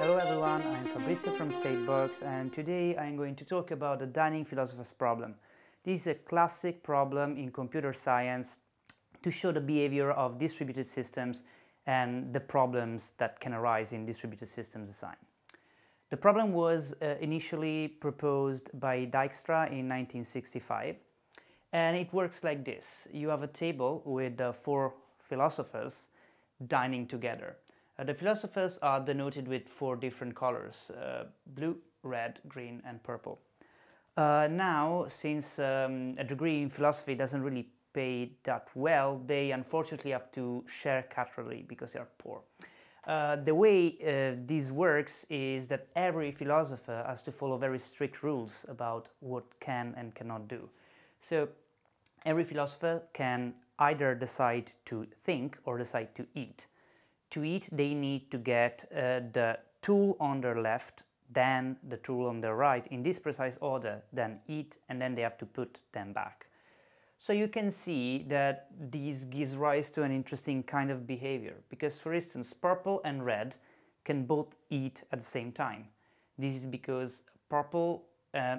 Hello everyone, I'm Fabrizio from Statebooks, and today I'm going to talk about the dining philosopher's problem. This is a classic problem in computer science to show the behavior of distributed systems and the problems that can arise in distributed systems design. The problem was initially proposed by Dijkstra in 1965, and it works like this. You have a table with four philosophers dining together. The philosophers are denoted with four different colors: blue, red, green and purple. Now, since a degree in philosophy doesn't really pay that well, they unfortunately have to share cutlery because they are poor. The way this works is that every philosopher has to follow very strict rules about what can and cannot do. So every philosopher can either decide to think or decide to eat. To eat, they need to get the tool on their left, then the tool on their right, in this precise order, then eat, and then they have to put them back. So you can see that this gives rise to an interesting kind of behavior, because for instance, purple and red can both eat at the same time. This is because purple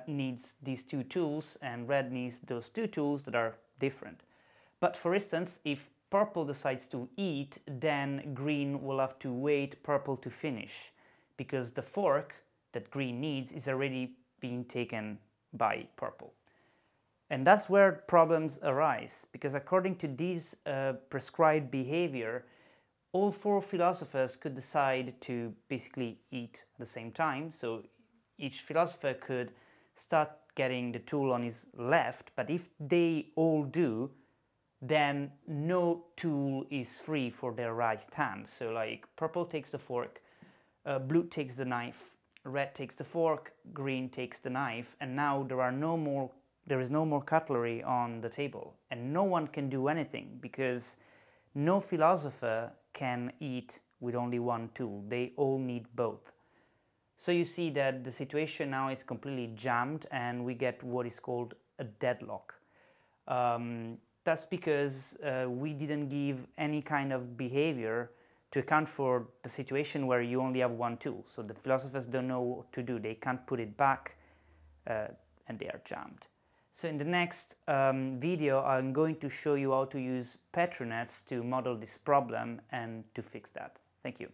needs these two tools and red needs those two tools that are different. But for instance, if purple decides to eat, then green will have to wait purple to finish, because the fork that green needs is already being taken by purple. And that's where problems arise, because according to this prescribed behavior, all four philosophers could decide to basically eat at the same time. So each philosopher could start getting the tool on his left, but if they all do, then no tool is free for their right hand. So like purple takes the fork, blue takes the knife, red takes the fork, green takes the knife, and now there is no more cutlery on the table, and no one can do anything because no philosopher can eat with only one tool. They all need both. So you see that the situation now is completely jammed and we get what is called a deadlock. That's because we didn't give any kind of behavior to account for the situation where you only have one tool. So the philosophers don't know what to do. They can't put it back and they are jammed. So in the next video, I'm going to show you how to use Petri nets to model this problem and to fix that. Thank you.